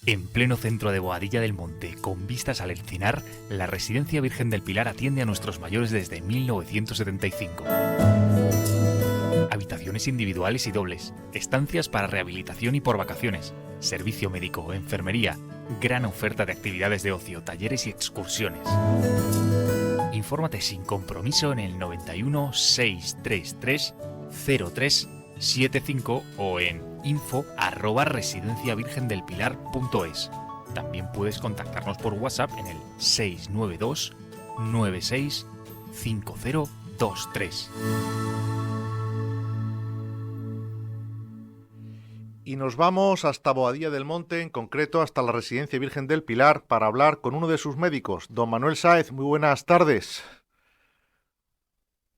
En pleno centro de Boadilla del Monte, con vistas al Encinar, la Residencia Virgen del Pilar atiende a nuestros mayores desde 1975. Habitaciones individuales y dobles, estancias para rehabilitación y por vacaciones, servicio médico, enfermería, gran oferta de actividades de ocio, talleres y excursiones. Infórmate sin compromiso en el 91 633 0375 o en info@residenciavirgendelpilar.es. También puedes contactarnos por WhatsApp en el 692 96 5023. Y nos vamos hasta Boadilla del Monte, en concreto hasta la Residencia Virgen del Pilar, para hablar con uno de sus médicos, don Manuel Sáez. Muy buenas tardes.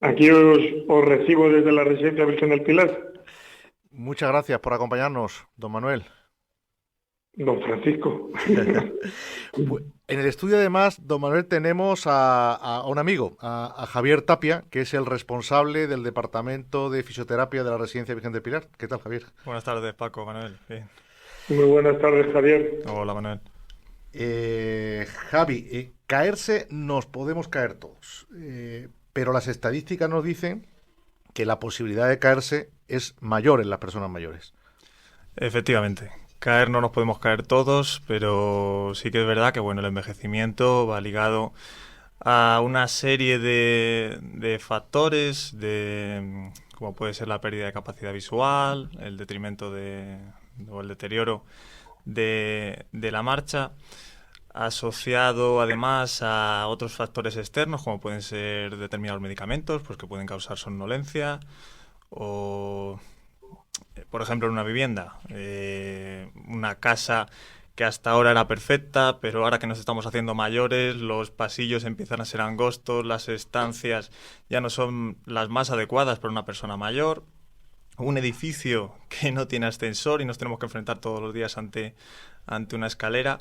Aquí os recibo desde la Residencia Virgen del Pilar. Muchas gracias por acompañarnos, don Manuel. Don Francisco. Pues, en el estudio, además, don Manuel, tenemos a un amigo, a Javier Tapia, que es el responsable del Departamento de Fisioterapia de la Residencia Virgen del Pilar. ¿Qué tal, Javier? Buenas tardes, Paco, Manuel. Bien. Muy buenas tardes, Javier. Hola, Manuel. Javi, caerse nos podemos caer todos, pero las estadísticas nos dicen que la posibilidad de caerse es mayor en las personas mayores. Efectivamente. Caer no nos podemos caer todos, pero sí que es verdad que el envejecimiento va ligado a una serie de factores, como puede ser la pérdida de capacidad visual, el detrimento o el deterioro de la marcha, asociado además a otros factores externos, como pueden ser determinados medicamentos, pues que pueden causar somnolencia, o por ejemplo, en una vivienda, una casa que hasta ahora era perfecta, pero ahora que nos estamos haciendo mayores, los pasillos empiezan a ser angostos, las estancias ya no son las más adecuadas para una persona mayor, un edificio que no tiene ascensor y nos tenemos que enfrentar todos los días ante una escalera.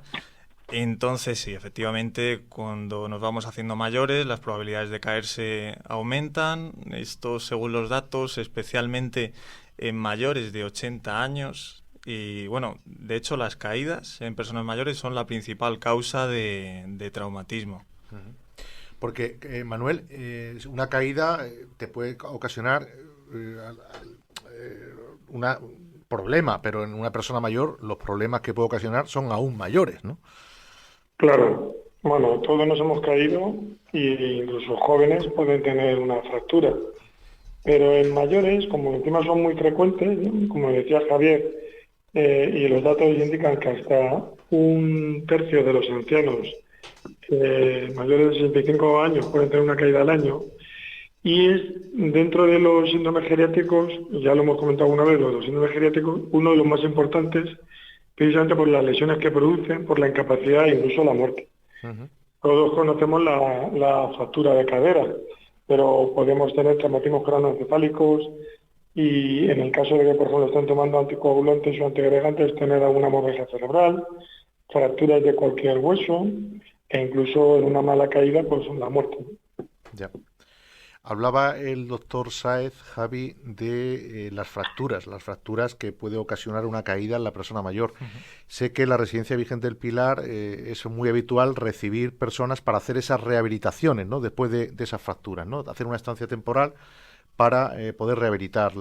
Entonces, sí, efectivamente, cuando nos vamos haciendo mayores, las probabilidades de caerse aumentan. Esto, según los datos, especialmente en mayores de 80 años. Y, de hecho, las caídas en personas mayores son la principal causa de traumatismo. Porque, Manuel, una caída te puede ocasionar un problema, pero en una persona mayor los problemas que puede ocasionar son aún mayores, ¿no? Claro. Todos nos hemos caído y incluso jóvenes pueden tener una fractura. Pero en mayores, como encima son muy frecuentes, ¿no? Como decía Javier, y los datos indican que hasta 1/3 de los ancianos mayores de 65 años pueden tener una caída al año. Y es dentro de los síndromes geriátricos, ya lo hemos comentado una vez, los síndromes geriátricos, uno de los más importantes, precisamente por las lesiones que producen, por la incapacidad e incluso la muerte. Uh-huh. Todos conocemos la fractura de cadera, pero podemos tener traumatismos craneoencefálicos y en el caso de que, por ejemplo, estén tomando anticoagulantes o antiagregantes, tener alguna hemorragia cerebral, fracturas de cualquier hueso e incluso en una mala caída, pues la muerte. Ya. Hablaba el doctor Sáez, Javi, de las fracturas que puede ocasionar una caída en la persona mayor. Uh-huh. Sé que en la Residencia Virgen del Pilar es muy habitual recibir personas para hacer esas rehabilitaciones, ¿no? Después de esas fracturas, ¿no? Hacer una estancia temporal para poder rehabilitar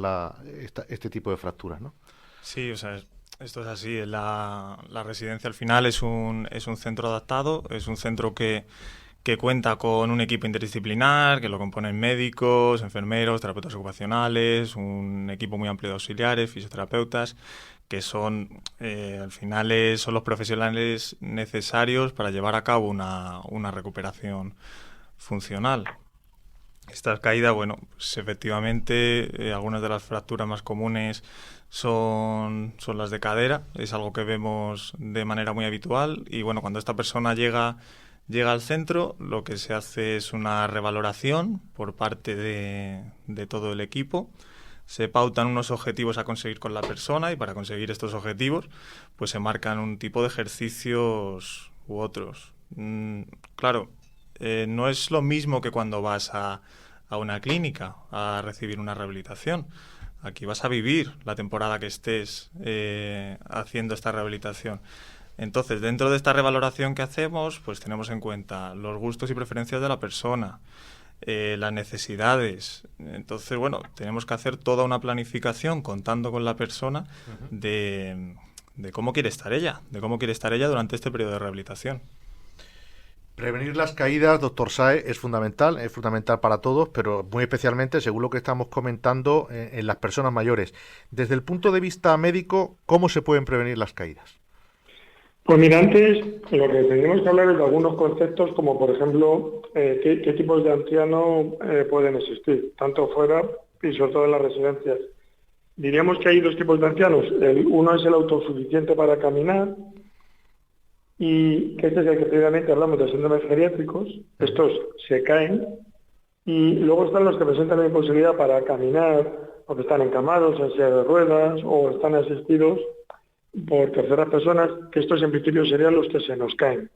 este tipo de fracturas, ¿no? Sí, esto es así. La residencia al final es un centro adaptado, es un centro que cuenta con un equipo interdisciplinar, que lo componen médicos, enfermeros, terapeutas ocupacionales, un equipo muy amplio de auxiliares, fisioterapeutas, que son, al final, son los profesionales necesarios para llevar a cabo una recuperación funcional. Estas caídas, pues efectivamente, algunas de las fracturas más comunes son las de cadera, es algo que vemos de manera muy habitual y, cuando esta persona llega al centro, lo que se hace es una revaloración por parte de todo el equipo. Se pautan unos objetivos a conseguir con la persona y para conseguir estos objetivos pues se marcan un tipo de ejercicios u otros. Claro, no es lo mismo que cuando vas a una clínica a recibir una rehabilitación. Aquí vas a vivir la temporada que estés haciendo esta rehabilitación. Entonces, dentro de esta revaloración que hacemos, pues tenemos en cuenta los gustos y preferencias de la persona, las necesidades. Entonces, bueno, tenemos que hacer toda una planificación contando con la persona de cómo quiere estar ella, durante este periodo de rehabilitación. Prevenir las caídas, doctor Sáez, es fundamental para todos, pero muy especialmente, según lo que estamos comentando, en las personas mayores. Desde el punto de vista médico, ¿cómo se pueden prevenir las caídas? Pues mira, antes lo que tendríamos que hablar es de algunos conceptos, como por ejemplo, qué tipos de anciano pueden existir, tanto fuera y sobre todo en las residencias. Diríamos que hay dos tipos de ancianos. Uno es el autosuficiente para caminar, y que este es el que previamente hablamos de síndromes geriátricos. Estos se caen, y luego están los que presentan la imposibilidad para caminar, o que están encamados en silla de ruedas, o están asistidos por terceras personas, que estos en principio serían los que se nos caen.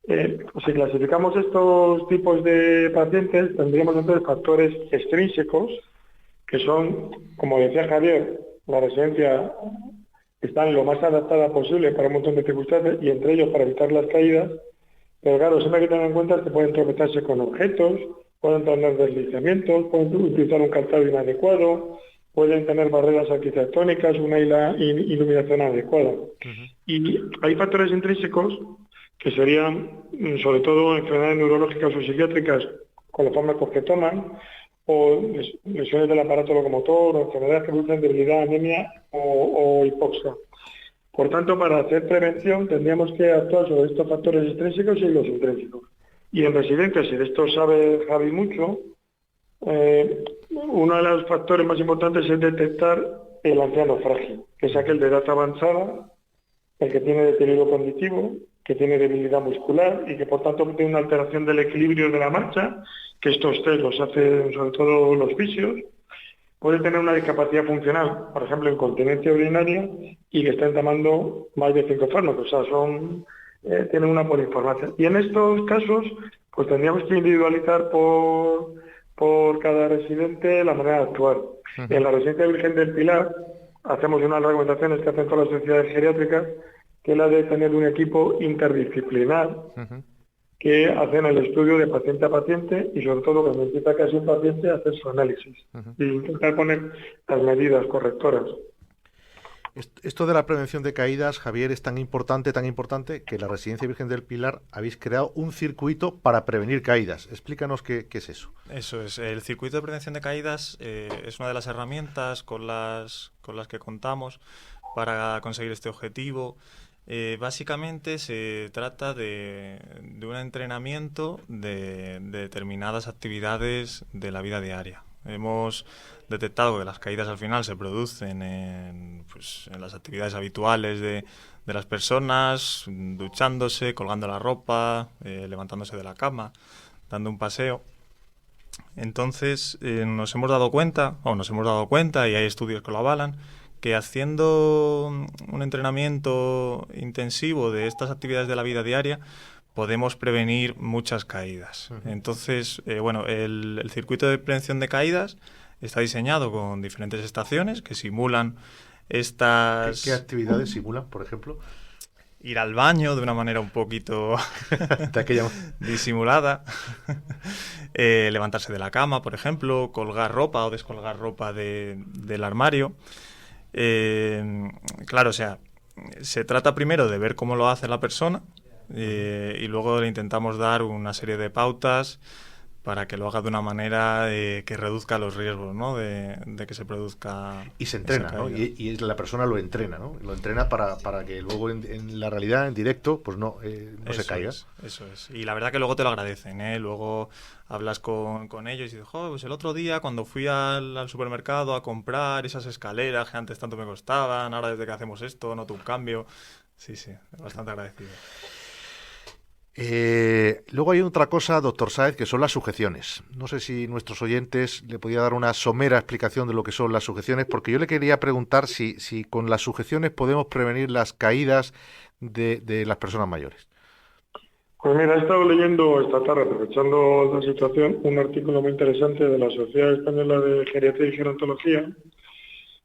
Si clasificamos estos tipos de pacientes, tendríamos entonces factores extrínsecos, que son, como decía Javier, la residencia está lo más adaptada posible para un montón de circunstancias, y entre ellos para evitar las caídas, pero claro, siempre hay que tener en cuenta que pueden tropezarse con objetos, pueden tener deslizamientos, pueden utilizar un calzado inadecuado, pueden tener barreras arquitectónicas, una iluminación adecuada. Y hay factores intrínsecos que serían, sobre todo, enfermedades neurológicas o psiquiátricas con los fármacos que toman, o lesiones del aparato locomotor, o enfermedades que producen debilidad, anemia o hipoxia. Por tanto, para hacer prevención tendríamos que actuar sobre estos factores extrínsecos y los intrínsecos. Y en residencias, y de esto sabe Javi mucho, uno de los factores más importantes es detectar el anciano frágil, que es aquel de edad avanzada, el que tiene deterioro cognitivo, que tiene debilidad muscular y que por tanto tiene una alteración del equilibrio de la marcha, que estos test los hacen sobre todo los fisios. Puede tener una discapacidad funcional, por ejemplo, incontinencia urinaria, y que estén tomando más de 5 fármacos, o sea, tienen una polinformacia. Y en estos casos, pues tendríamos que individualizar por cada residente la manera de actuar. En la Residencia Virgen del Pilar hacemos unas recomendaciones que hacen todas las sociedades geriátricas, que es la de tener un equipo interdisciplinar que hacen el estudio de paciente a paciente, y sobre todo cuando necesita casi un paciente hacer su análisis e intentar poner las medidas correctoras. Esto de la prevención de caídas, Javier, es tan importante que la Residencia Virgen del Pilar habéis creado un circuito para prevenir caídas. Explícanos qué es eso. Eso es. El circuito de prevención de caídas es una de las herramientas con las que contamos para conseguir este objetivo. Básicamente se trata de un entrenamiento de determinadas actividades de la vida diaria. Hemos detectado que las caídas al final se producen en las actividades habituales de las personas, duchándose, colgando la ropa, levantándose de la cama, dando un paseo. Entonces nos hemos dado cuenta, y hay estudios que lo avalan, que haciendo un entrenamiento intensivo de estas actividades de la vida diaria podemos prevenir muchas caídas. Entonces, el circuito de prevención de caídas está diseñado con diferentes estaciones que simulan estas... ¿Qué actividades simulan, por ejemplo? Ir al baño de una manera un poquito disimulada, levantarse de la cama, por ejemplo, colgar ropa o descolgar ropa del armario. Claro, o sea, se trata primero de ver cómo lo hace la persona y luego le intentamos dar una serie de pautas para que lo haga de una manera que reduzca los riesgos, ¿no? de que se produzca. Y se entrena, ¿no? Y la persona lo entrena, ¿no? Lo entrena para que luego en la realidad, en directo, pues no se caiga. Eso es. Y la verdad que luego te lo agradecen, ¿eh? Luego hablas con ellos y dices, pues el otro día cuando fui al supermercado a comprar esas escaleras que antes tanto me costaban, ahora desde que hacemos esto noto un cambio. Sí, bastante agradecido. Luego hay otra cosa, doctor Sáez, que son las sujeciones. No sé si nuestros oyentes le podía dar una somera explicación de lo que son las sujeciones, porque yo le quería preguntar si con las sujeciones podemos prevenir las caídas de las personas mayores. Pues mira, he estado leyendo esta tarde, aprovechando la situación, un artículo muy interesante de la Sociedad Española de Geriatría y Gerontología,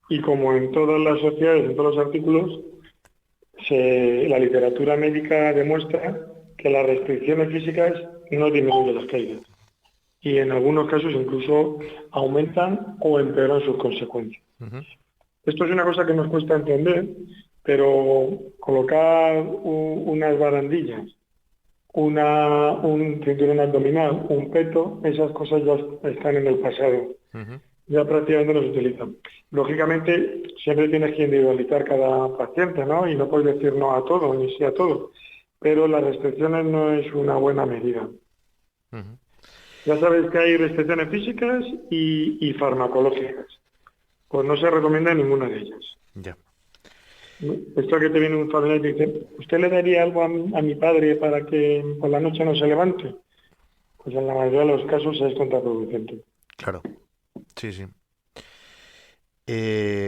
y como en todas las sociedades, en todos los artículos, la literatura médica demuestra que las restricciones físicas no disminuyen las caídas y en algunos casos incluso aumentan o empeoran sus consecuencias. Ujú. Esto es una cosa que nos cuesta entender, pero colocar unas barandillas, un cinturón abdominal, un peto, esas cosas ya están en el pasado. Ujú. Ya prácticamente no se utilizan. Lógicamente, siempre tienes que individualizar cada paciente, ¿no? Y no puedes decir no a todo, ni sí a todo. Pero las restricciones no es una buena medida. Ujú. Ya sabes que hay restricciones físicas y farmacológicas. Pues no se recomienda ninguna de ellas. Ya. Esto que te viene un familiar y te dice, ¿usted le daría algo a mi padre para que por la noche no se levante? Pues en la mayoría de los casos es contraproducente. Claro. Sí, sí.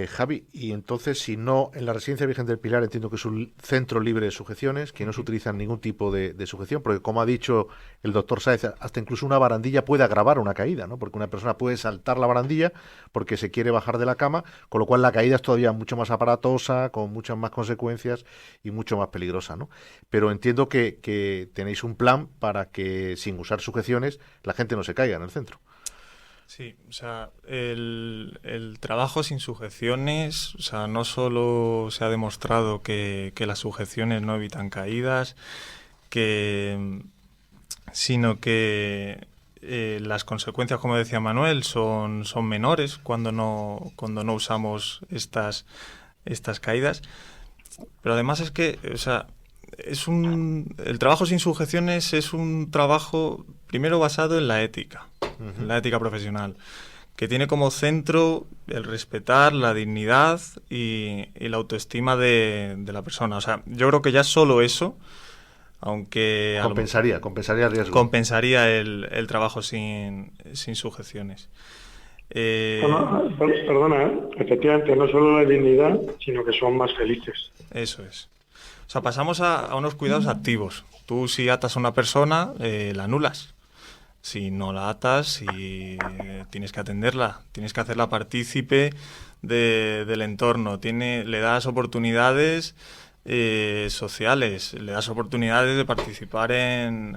Javi, y entonces, si no, en la Residencia Virgen del Pilar entiendo que es un centro libre de sujeciones, que no se utilizan ningún tipo de sujeción, porque como ha dicho el doctor Sáez, hasta incluso una barandilla puede agravar una caída, ¿no? Porque una persona puede saltar la barandilla porque se quiere bajar de la cama, con lo cual la caída es todavía mucho más aparatosa, con muchas más consecuencias y mucho más peligrosa, ¿no? Pero entiendo que tenéis un plan para que, sin usar sujeciones, la gente no se caiga en el centro. Sí, o sea, el trabajo sin sujeciones, o sea, no solo se ha demostrado que las sujeciones no evitan caídas, sino que las consecuencias, como decía Manuel, son menores cuando no usamos estas caídas. Pero además es que, o sea, el trabajo sin sujeciones es un trabajo primero basado en la ética. La ética profesional, que tiene como centro el respetar la dignidad y la autoestima de la persona. O sea, yo creo que ya solo eso, aunque compensaría el riesgo. Compensaría el trabajo sin sujeciones. Perdona, efectivamente, no solo la dignidad, sino que son más felices. Eso es. O sea, pasamos a unos cuidados activos. Tú, si atas a una persona, la anulas. Si no la atas, tienes que atenderla, tienes que hacerla partícipe del entorno, le das oportunidades sociales, le das oportunidades de participar en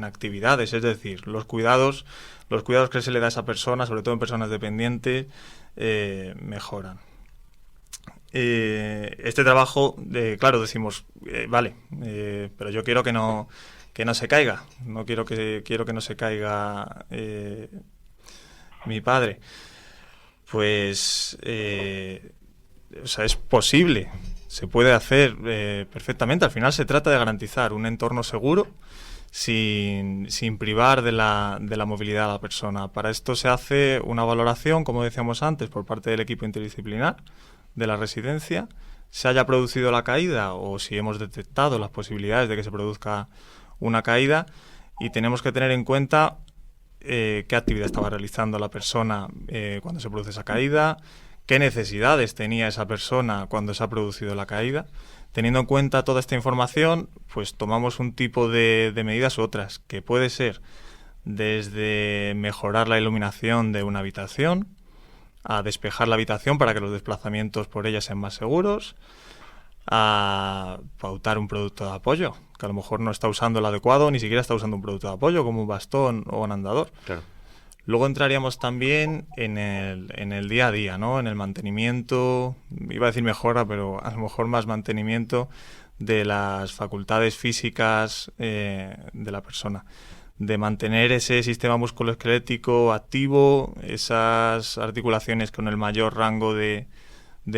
actividades, es decir, los cuidados que se le da a esa persona, sobre todo en personas dependientes, mejoran. Este trabajo, claro, decimos, vale, pero yo quiero que no se caiga, quiero que no se caiga mi padre. Pues, o sea, es posible, se puede hacer perfectamente. Al final se trata de garantizar un entorno seguro sin privar de la movilidad a la persona. Para esto se hace una valoración, como decíamos antes, por parte del equipo interdisciplinar de la residencia. Se haya producido la caída o si hemos detectado las posibilidades de que se produzca una caída, y tenemos que tener en cuenta qué actividad estaba realizando la persona cuando se produce esa caída, qué necesidades tenía esa persona cuando se ha producido la caída. Teniendo en cuenta toda esta información, pues tomamos un tipo de medidas u otras, que puede ser desde mejorar la iluminación de una habitación, a despejar la habitación para que los desplazamientos por ella sean más seguros, a pautar un producto de apoyo, que a lo mejor no está usando el adecuado, ni siquiera está usando un producto de apoyo como un bastón o un andador. Claro. Luego entraríamos también en el día a día, ¿no? En el mantenimiento, iba a decir mejora, pero a lo mejor más mantenimiento de las facultades físicas de la persona, de mantener ese sistema musculoesquelético activo, esas articulaciones con el mayor rango de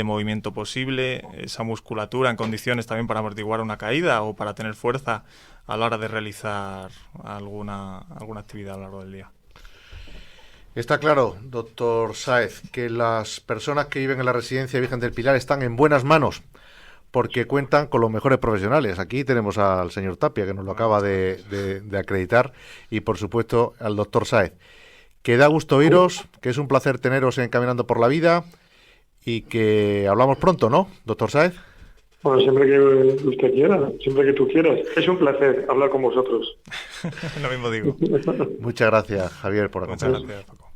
movimiento posible, esa musculatura en condiciones también para amortiguar una caída o para tener fuerza a la hora de realizar alguna actividad a lo largo del día. Está claro, doctor Sáez, que las personas que viven en la Residencia Virgen del Pilar están en buenas manos porque cuentan con los mejores profesionales. Aquí tenemos al señor Tapia, que nos lo acaba de acreditar, y por supuesto al doctor Sáez. Que da gusto oíros, que es un placer teneros en Caminando por la Vida y que hablamos pronto, ¿no, doctor Sáez? Bueno, siempre que usted quiera, siempre que tú quieras. Es un placer hablar con vosotros. Lo mismo digo. Muchas gracias, Javier, por acompañarnos. Muchas gracias, Paco.